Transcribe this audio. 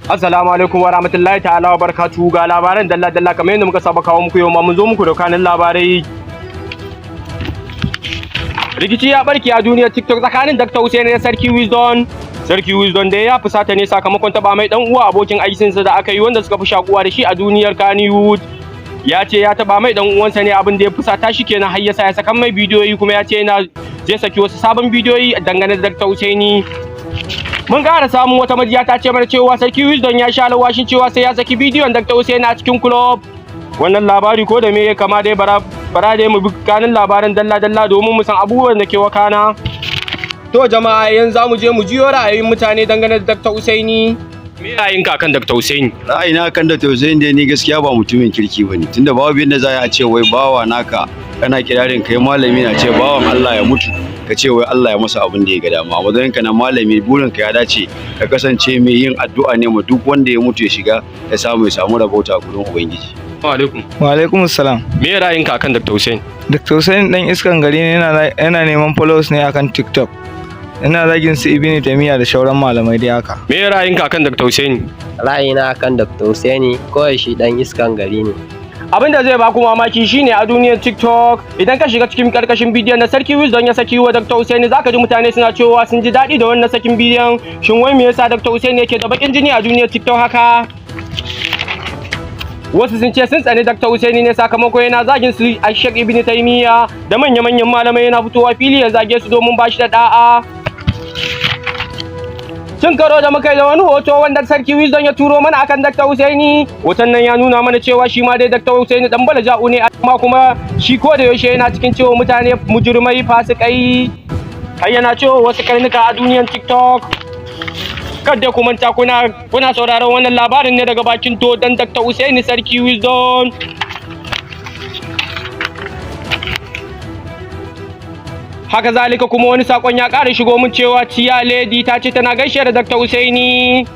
Assalamu alaikum wa rahmatullahi ta'ala wa barakatuhu, ga labaran dalla kamar yadda muka saba kawo muku yau ma mun zo muku da kanin labarai. Rikici ya barke a duniyar TikTok tsakanin Dr. Hussein da Sarki Wisdom. Sarki Wisdom da ya fusata ne sakamakon taba mai dan uwa abokin aikinsa da aka yi wanda suka fi shakuwa da shi a duniyar Kannywood. Ya ce ya taba mai dan uwansa ne, abin da ya fusata shi kenan har ya saka mai bidiyoyi, kuma ya ce zai saki wasu sabon bidiyoyi dangane da Dr. Hussein. Mun ƙara samun wata majiya ta ce mana cewa Sarki Wisdom ya sha alwashin cewa sai ya saki bidiyon Dr. Hussein a cikin club. Wannan labari ko da me ya kama dai bara dai mu bi kanin labaran dalla domin mu san abubuwan da ke wakana. To jama'a, yanzu za mu je mu jiyo ra'ayoyin mutane dangane da Dr. Hussein. Me ra'ayinka akan Dr. Hussein? Ra'ayina kan Dr. Hussein dai ni gaskiya ba mutumin kirki bane, tunda babu yadda za a ce wai bawa naka kana kirarin kai malami na ce bawan Allah ya mutu ka ce wai Allah ya masa abin da ya ga dama. Wajen ka na malami burin ka ya dace ka kasance mai yin addu'a ne ma duk wanda ya mutu ya shiga ya samu rabauta a gurin Ubangiji. Wa alaikum assalam. Me ra'ayinka akan Dr. Hussein? Dr. Hussein dan iskan gari ne, yana neman followers ne akan TikTok. Ina zagin su Ibn Taymiyyah da shauran malamai dai haka. Me ra'ayinka akan Dr. Hussein? Ra'ayina akan Dr. Hussein kawai shi dan iskan gari ne. Abin da zai baku mamaki shine a duniyar TikTok idan ka shiga cikin karkashin bidiyon da Sarki Wisdom ya saki wa Dr. Hussein, zaka ji mutane suna cewa sun ji daɗi da wannan sakin bidiyon. Shin wai me yasa Dr. Hussein yake da bakin jini a duniyar TikTok haka? Wasu sun ce sun tsani Dr. Hussein ne sakamakon yana zagin su a Sheikh Ibn Taymiyyah da manyan malamai, yana fitowa fili ya zage su domin ba shi da da'a. Cin karo da muka yi da wani hoto wanda Sarki Wisdom ya turo mana akan Dr. Hussein. Hoton nan ya nuna mana cewa shi ma dai Dr. Hussein dan balaja'u ne, amma kuma shi ko da yaushe yana cikin cewa mutane mujrimai, fasikai. Har yana cewa wasu karnuka a duniyar TikTok. Kada ku manta kuna sauraron wannan labarin ne daga bakin to dan Dr. Hussein Sarki Wisdom. Haka zalika kuma wani sakon ya ƙara shigo mun cewa Tiya Lady ta ce tana gaishe da Dr. Hussein.